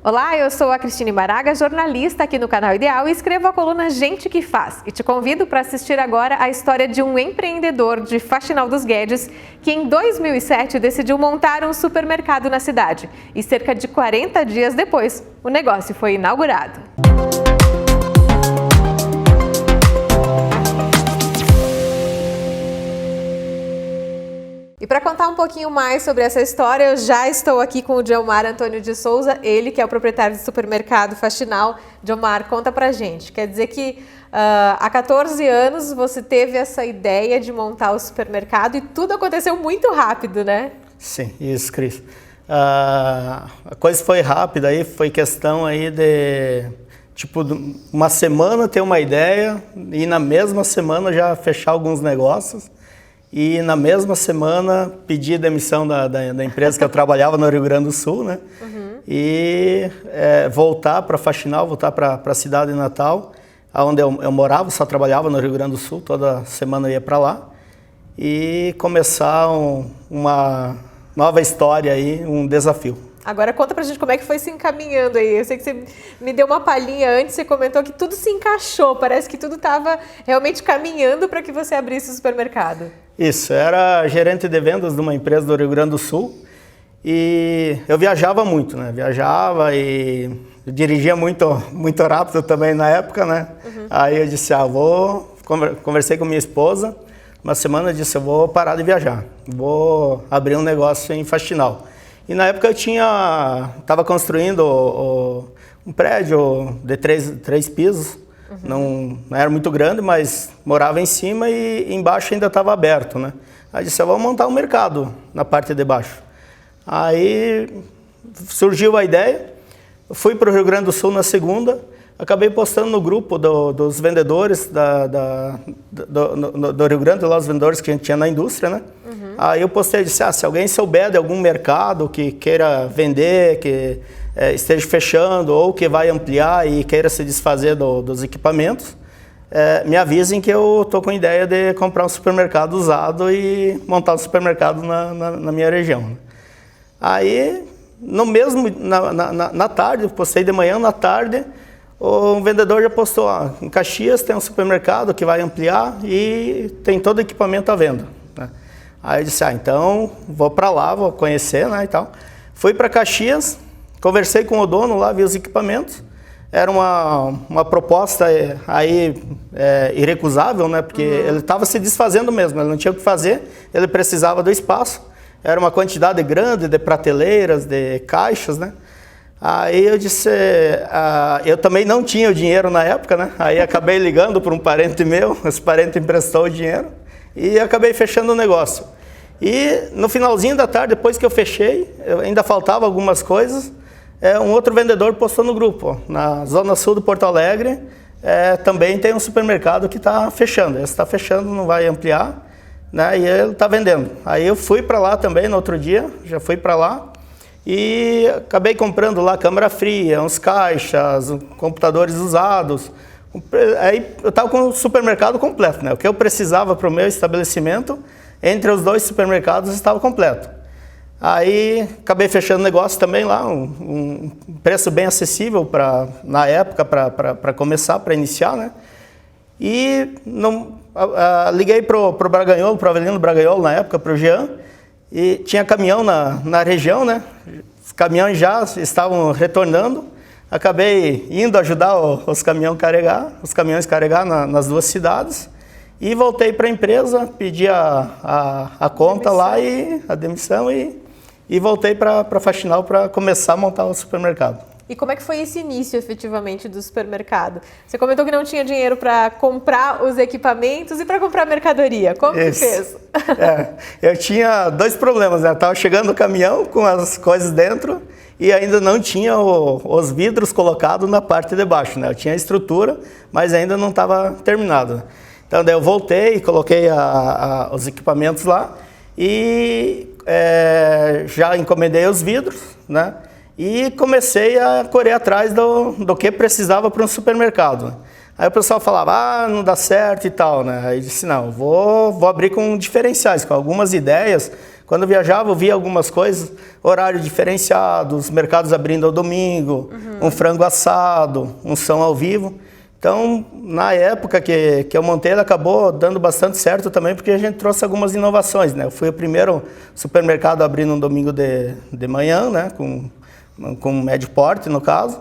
Olá, eu sou a Cristine Baraga, jornalista aqui no Canal Ideal e escrevo a coluna Gente que Faz. E te convido para assistir agora a história de um empreendedor de Faxinal dos Guedes que em 2007 decidiu montar um supermercado na cidade. E cerca de 40 dias depois, o negócio foi inaugurado. E para contar um pouquinho mais sobre essa história, eu já estou aqui com o Diomar Antônio de Souza, ele que é o proprietário do supermercado Faxinal. Diomar, conta pra gente. Quer dizer que há 14 anos você teve essa ideia de montar o supermercado e tudo aconteceu muito rápido, né? Sim, isso, Cris. A coisa foi rápida, aí foi questão aí de, tipo, uma semana ter uma ideia e na mesma semana já fechar alguns negócios. E na mesma semana pedi demissão da empresa que eu trabalhava no Rio Grande do Sul, né? E voltar para Faxinal, voltar para a cidade de Natal, onde eu morava, só trabalhava no Rio Grande do Sul, toda semana eu ia para lá. E começar uma nova história aí, um desafio. Agora conta pra gente como é que foi se encaminhando aí. Eu sei que você me deu uma palhinha antes, você comentou que tudo se encaixou, parece que tudo estava realmente caminhando para que você abrisse o supermercado. Isso, era gerente de vendas de uma empresa do Rio Grande do Sul e eu viajava muito, né? Viajava e dirigia muito rápido também na época, né? Aí eu disse, conversei com minha esposa, uma semana eu disse, eu vou parar de viajar, vou abrir um negócio em Faxinal. E na época eu estava construindo um prédio de três pisos, não era muito grande, mas morava em cima e embaixo ainda estava aberto, né? Aí disse, eu vou montar um mercado na parte de baixo. Aí surgiu a ideia, eu fui para o Rio Grande do Sul na segunda, acabei postando no grupo dos vendedores do Rio Grande, lá os vendedores que a gente tinha na indústria, né? Aí eu postei, disse, se alguém souber de algum mercado que queira vender, que esteja fechando ou que vai ampliar e queira se desfazer dos equipamentos, me avisem que eu estou com a ideia de comprar um supermercado usado e montar um supermercado na minha região. Aí, na tarde, postei de manhã, na tarde, o vendedor já postou, em Caxias tem um supermercado que vai ampliar e tem todo o equipamento à venda, né? Aí eu disse, então vou para lá, vou conhecer, né, e tal. Fui para Caxias, conversei com o dono lá, vi os equipamentos. Era uma proposta aí irrecusável, né, porque ele estava se desfazendo mesmo, ele não tinha o que fazer, ele precisava do espaço. Era uma quantidade grande de prateleiras, de caixas, né. Aí eu disse, eu também não tinha o dinheiro na época, né, aí acabei ligando para um parente meu, esse parente emprestou o dinheiro e acabei fechando o negócio. E no finalzinho da tarde, depois que eu fechei, ainda faltava algumas coisas, um outro vendedor postou no grupo, na zona sul de Porto Alegre, também tem um supermercado que está fechando, esse está fechando, não vai ampliar, né, e ele está vendendo. Aí eu fui para lá também no outro dia, já fui para lá, e acabei comprando lá câmara fria, uns caixas, computadores usados. Aí eu estava com o supermercado completo, né? O que eu precisava para o meu estabelecimento, entre os dois supermercados estava completo. Aí acabei fechando o negócio também lá, um preço bem acessível na época para começar, para iniciar, né? E liguei para o Braganholo, para o Avelino Braganholo na época, para o Jean, e tinha caminhão na região, né? Os caminhões já estavam retornando. Acabei indo ajudar os caminhões carregar nas duas cidades e voltei para a empresa, pedi a conta lá e a demissão e voltei para Faxinal para começar a montar o supermercado. E como é que foi esse início, efetivamente, do supermercado? Você comentou que não tinha dinheiro para comprar os equipamentos e para comprar mercadoria. Como que fez? Eu tinha dois problemas, né? Estava chegando o caminhão com as coisas dentro e ainda não tinha os vidros colocados na parte de baixo, né? Eu tinha a estrutura, mas ainda não estava terminado. Então, daí eu voltei e coloquei os equipamentos lá e já encomendei os vidros, né? E comecei a correr atrás do que precisava para um supermercado. Aí o pessoal falava, não dá certo e tal, né? Aí eu disse, não, vou abrir com diferenciais, com algumas ideias, quando eu viajava eu via algumas coisas, horário diferenciado, os mercados abrindo ao domingo, um frango assado, um som ao vivo. Então, na época que eu montei, ele acabou dando bastante certo também, porque a gente trouxe algumas inovações, né? Eu fui o primeiro supermercado a abrir no domingo de manhã, né? Com médio porte, no caso.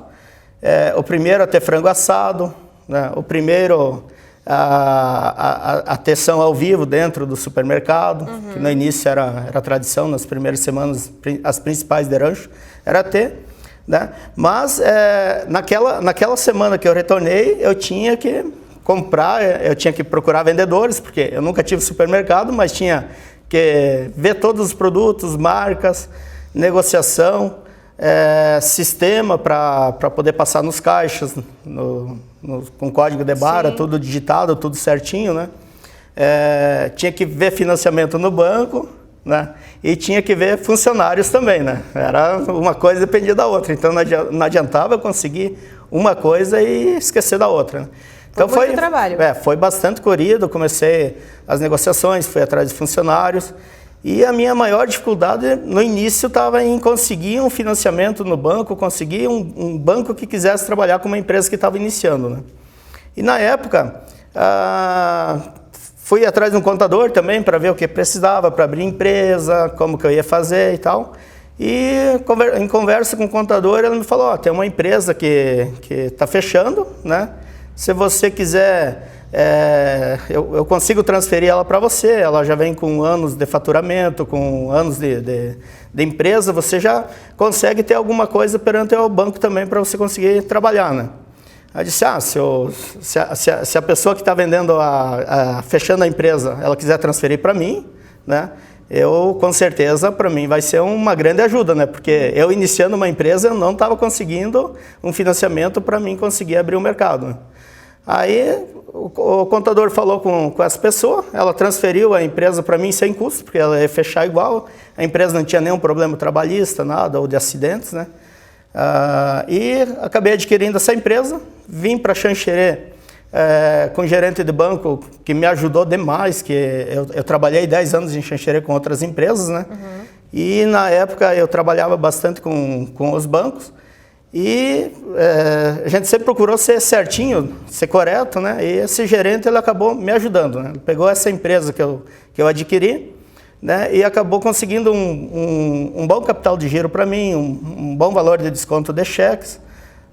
O primeiro a ter frango assado, né? O primeiro a ter som ao vivo dentro do supermercado, que no início era tradição, nas primeiras semanas, as principais de rancho, era ter. Né? Mas naquela semana que eu retornei, eu tinha que comprar, eu tinha que procurar vendedores, porque eu nunca tive supermercado, mas tinha que ver todos os produtos, marcas, negociação, sistema para poder passar nos caixas, com código de barra, sim, tudo digitado, tudo certinho, né? Tinha que ver financiamento no banco, né? E tinha que ver funcionários também, né? Era uma coisa dependia da outra, então não adiantava eu conseguir uma coisa e esquecer da outra, né? Então foi muito trabalho. Foi bastante corrido, comecei as negociações, fui atrás de funcionários e a minha maior dificuldade no início estava em conseguir um financiamento no banco, conseguir um banco que quisesse trabalhar com uma empresa que estava iniciando, né? E na época fui atrás de um contador também para ver o que precisava para abrir empresa, como que eu ia fazer e tal. E em conversa com o contador, ele me falou, tem uma empresa que está fechando, né? Se você quiser, eu consigo transferir ela para você. Ela já vem com anos de faturamento, com anos de empresa. Você já consegue ter alguma coisa perante o banco também para você conseguir trabalhar, né? Aí disse, se a pessoa que está vendendo, fechando a empresa, ela quiser transferir para mim, né? Eu, com certeza, para mim vai ser uma grande ajuda, né? Porque eu iniciando uma empresa, eu não estava conseguindo um financiamento para mim conseguir abrir o mercado, né? Aí o contador falou com essa pessoa, ela transferiu a empresa para mim sem custo, porque ela ia fechar igual, a empresa não tinha nenhum problema trabalhista, nada, ou de acidentes, né? E acabei adquirindo essa empresa, vim para Xanxerê com um gerente de banco que me ajudou demais, que eu trabalhei 10 anos em Xanxerê com outras empresas, né? E na época eu trabalhava bastante com os bancos e a gente sempre procurou ser certinho, ser correto, né? E esse gerente ele acabou me ajudando, né? Ele pegou essa empresa que eu adquiri, né? E acabou conseguindo um bom capital de giro para mim, um bom valor de desconto de cheques,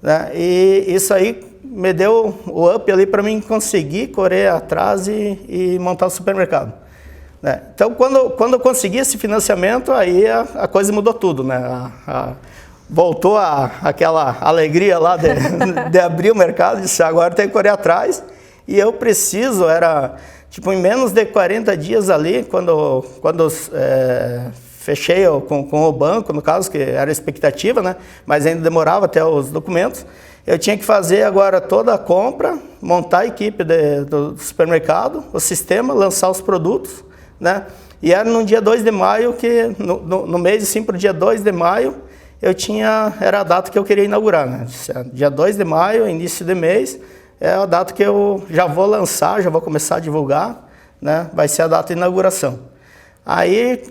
né? E isso aí me deu o up ali para mim conseguir correr atrás e montar o supermercado, né? Então, quando eu consegui esse financiamento, aí a coisa mudou tudo, né? Voltou aquela alegria lá de abrir o mercado, disse, agora tem que correr atrás, e eu preciso, tipo, em menos de 40 dias ali, quando fechei com o banco, no caso, que era a expectativa, né? Mas ainda demorava até os documentos, eu tinha que fazer agora toda a compra, montar a equipe do supermercado, o sistema, lançar os produtos, né? E era no dia 2 de maio, que no mês, assim, para o dia 2 de maio, era a data que eu queria inaugurar, né? Dia 2 de maio, início de mês, é a data que eu já vou lançar, já vou começar a divulgar, né? Vai ser a data de inauguração. Aí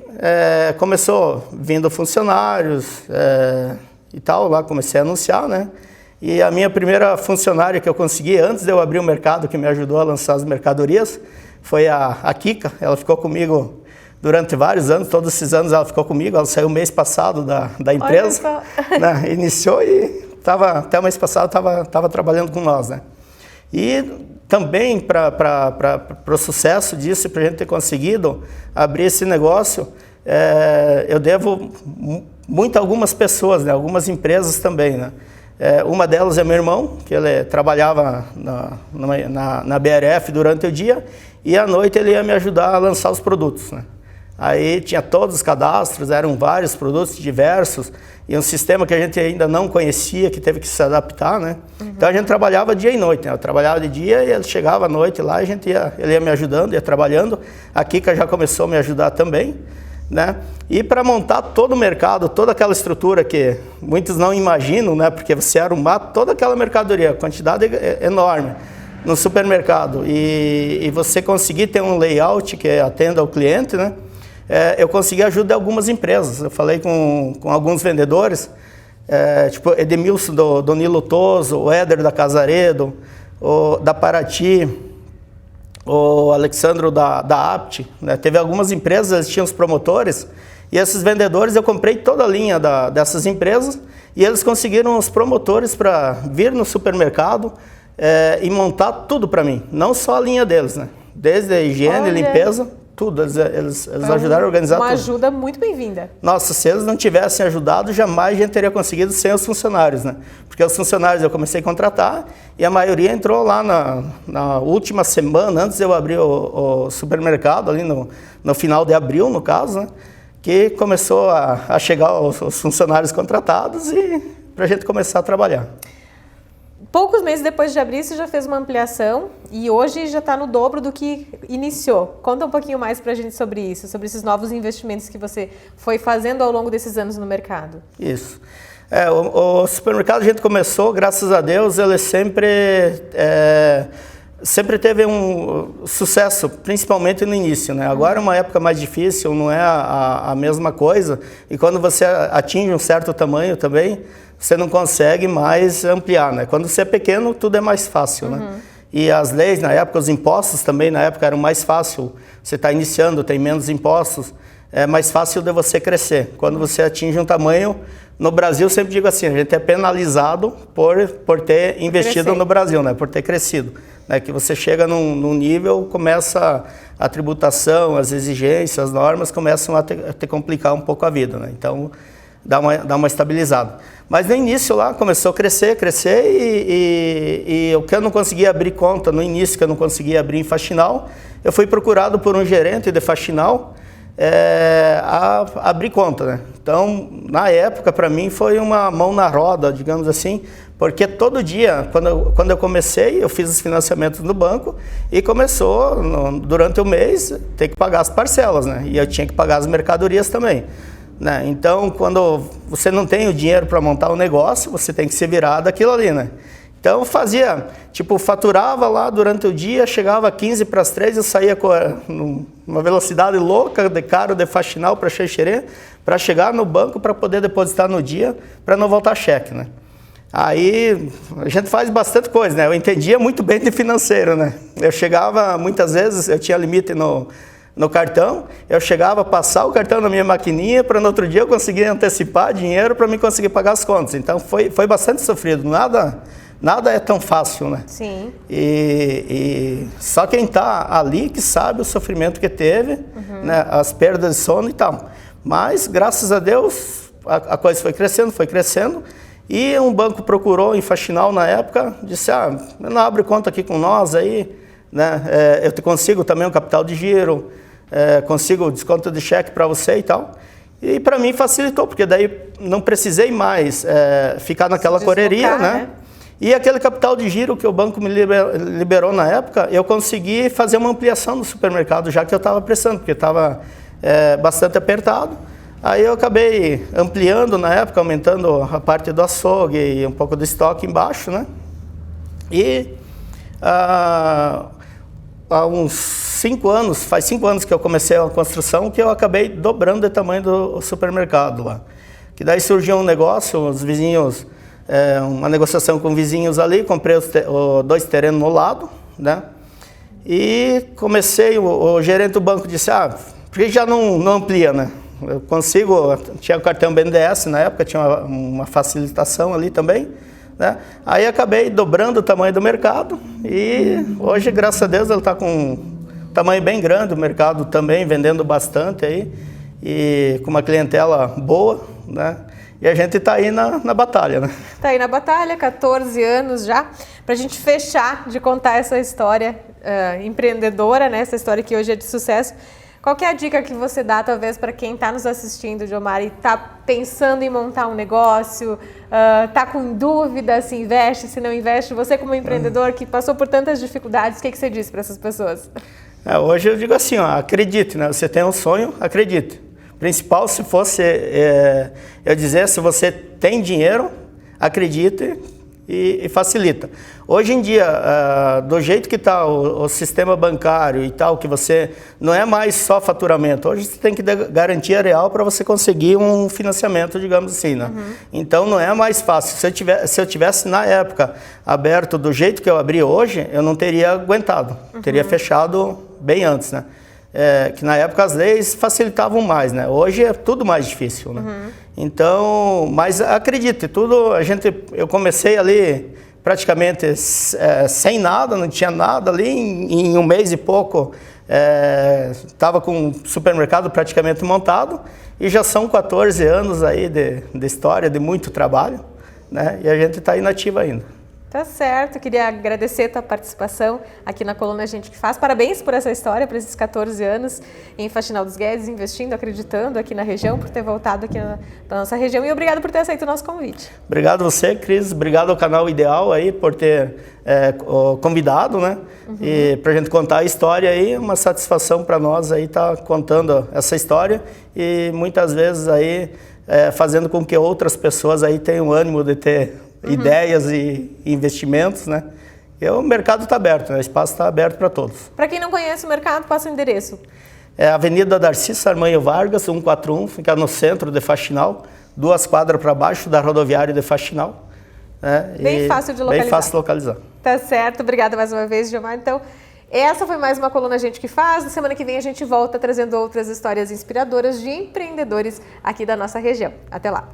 começou vindo funcionários e tal, lá comecei a anunciar, né? E a minha primeira funcionária que eu consegui, antes de eu abrir o mercado, que me ajudou a lançar as mercadorias, foi a Kika. Ela ficou comigo durante vários anos, todos esses anos ela ficou comigo, ela saiu mês passado da empresa, né? Iniciou e até o mês passado estava trabalhando com nós, né? E também para o sucesso disso, para a gente ter conseguido abrir esse negócio, eu devo muito a algumas pessoas, né? Algumas empresas também, né? Uma delas é meu irmão, que ele trabalhava na BRF durante o dia e à noite ele ia me ajudar a lançar os produtos, né? Aí tinha todos os cadastros, eram vários produtos diversos e um sistema que a gente ainda não conhecia, que teve que se adaptar, né? Então a gente trabalhava dia e noite, né? Eu trabalhava de dia e ele chegava à noite lá, ele ia me ajudando, ia trabalhando. A Kika já começou a me ajudar também, né? E para montar todo o mercado, toda aquela estrutura que muitos não imaginam, né? Porque você arrumar toda aquela mercadoria, quantidade enorme no supermercado e você conseguir ter um layout que atenda ao cliente, né? eu consegui ajuda de algumas empresas. Eu falei com alguns vendedores, tipo Edmilson do Nilo Toso, o Éder da Casaredo, o da Paraty, o Alexandro da Apt, né? Teve algumas empresas, eles tinham os promotores, e esses vendedores eu comprei toda a linha dessas empresas, e eles conseguiram os promotores para vir no supermercado e montar tudo para mim, não só a linha deles, né? Desde a higiene, limpeza, tudo, eles ajudaram a organizar tudo. Uma ajuda muito bem-vinda. Nossa, se eles não tivessem ajudado, jamais a gente teria conseguido sem os funcionários, né? Porque os funcionários eu comecei a contratar e a maioria entrou lá na última semana, antes de eu abrir o supermercado, ali no final de abril, no caso, né? Que começou a chegar os funcionários contratados e para a gente começar a trabalhar. Poucos meses depois de abrir, você já fez uma ampliação e hoje já está no dobro do que iniciou. Conta um pouquinho mais para a gente sobre isso, sobre esses novos investimentos que você foi fazendo ao longo desses anos no mercado. Isso. O supermercado a gente começou, graças a Deus, ele sempre teve um sucesso, principalmente no início, né? Agora é uma época mais difícil, não é a mesma coisa. E quando você atinge um certo tamanho também, você não consegue mais ampliar, né? Quando você é pequeno, tudo é mais fácil, né? E as leis, na época, os impostos também, na época, eram mais fácil. Você está iniciando, tem menos impostos, é mais fácil de você crescer. Quando você atinge um tamanho, no Brasil, eu sempre digo assim, a gente é penalizado por ter investido no Brasil, né? Por ter crescido. Né? Que você chega num nível, começa a tributação, as exigências, as normas começam a te complicar um pouco a vida, né? Então, dá uma estabilizada. Mas no início lá começou a crescer e o que eu não conseguia abrir conta no início, que eu não conseguia abrir em Faxinal, eu fui procurado por um gerente de Faxinal a abrir conta, né? Então, na época, para mim, foi uma mão na roda, digamos assim, porque todo dia, quando eu comecei, eu fiz os financiamentos no banco e começou, durante o mês, ter que pagar as parcelas, né? E eu tinha que pagar as mercadorias também. Né? Então, quando você não tem o dinheiro para montar um negócio, você tem que se virar daquilo ali, né? Então, fazia, faturava lá durante o dia, chegava 15 para as 3, eu saía com uma velocidade louca de carro de Faxinal para Xanxerê, para chegar no banco para poder depositar no dia, para não voltar cheque, né? Aí, a gente faz bastante coisa, né? Eu entendia muito bem de financeiro, né? Eu chegava, muitas vezes, eu tinha limite no cartão, eu chegava a passar o cartão na minha maquininha para no outro dia eu conseguir antecipar dinheiro para mim conseguir pagar as contas. Então foi bastante sofrido, nada é tão fácil, né? Sim. E só quem está ali que sabe o sofrimento que teve, né? As perdas de sono e tal. Mas graças a Deus a coisa foi crescendo e um banco procurou em Faxinal na época, disse, não abre conta aqui com nós aí, né? Eu te consigo também um capital de giro, consigo desconto de cheque para você e tal. E para mim facilitou, porque daí não precisei mais ficar naquela correria, né? E aquele capital de giro que o banco me liberou na época, eu consegui fazer uma ampliação no supermercado, já que eu estava precisando, porque estava bastante apertado. Aí eu acabei ampliando na época, aumentando a parte do açougue e um pouco do estoque embaixo, né? E há uns 5 anos, faz 5 anos que eu comecei a construção, que eu acabei dobrando o tamanho do supermercado lá. Que daí surgiu um negócio, os vizinhos, uma negociação com vizinhos ali, comprei 2 terrenos no lado, né? E comecei, o gerente do banco disse, por que já não amplia, né? Eu consigo, tinha o cartão BNDES na época, tinha uma facilitação ali também, né? Aí acabei dobrando o tamanho do mercado e hoje, graças a Deus, ele está com um tamanho bem grande, o mercado também vendendo bastante aí e com uma clientela boa, né? E a gente está aí na batalha, né? Está aí na batalha, 14 anos já. Para a gente fechar de contar essa história empreendedora, né? Essa história que hoje é de sucesso. Qual que é a dica que você dá, talvez, para quem está nos assistindo, Diomar, e está pensando em montar um negócio, está com dúvida se investe, se não investe? Você, como empreendedor que passou por tantas dificuldades, o que você diz para essas pessoas? Hoje eu digo assim, acredite, né? Você tem um sonho, acredite. Principal, se fosse eu dizer, se você tem dinheiro, acredite e facilita. Hoje em dia, do jeito que está o sistema bancário e tal, que você não é mais só faturamento, hoje você tem que dar garantia real para você conseguir um financiamento, digamos assim, né? Então não é mais fácil. Se eu tivesse na época aberto do jeito que eu abri hoje, eu não teria aguentado, teria fechado bem antes, né? Que na época as leis facilitavam mais, né? Hoje é tudo mais difícil, né? Então, mas acredite, eu comecei ali praticamente sem nada, não tinha nada ali, em um mês e pouco estava com o supermercado praticamente montado e já são 14 anos aí de história, de muito trabalho, né? E a gente está inativa ainda. Tá certo, queria agradecer a tua participação aqui na coluna Gente que Faz. Parabéns por essa história, por esses 14 anos em Faxinal dos Guedes, investindo, acreditando aqui na região, por ter voltado aqui para nossa região e obrigado por ter aceito o nosso convite. Obrigado a você, Cris, obrigado ao canal Ideal aí por ter convidado, né? E pra gente contar a história aí, uma satisfação para nós aí estar contando essa história e muitas vezes aí fazendo com que outras pessoas aí tenham ânimo de ter ideias e investimentos, né? E o mercado está aberto, né? O espaço está aberto para todos. Para quem não conhece o mercado, passa o endereço. É a Avenida Darcy Sarmanho Vargas, 141, fica no centro de Faxinal, 2 quadras para baixo da rodoviária de Faxinal. Né? Bem fácil de localizar. Bem fácil de localizar. Tá certo, obrigada mais uma vez, Gilmar. Então, essa foi mais uma coluna Gente que Faz. Na semana que vem a gente volta trazendo outras histórias inspiradoras de empreendedores aqui da nossa região. Até lá!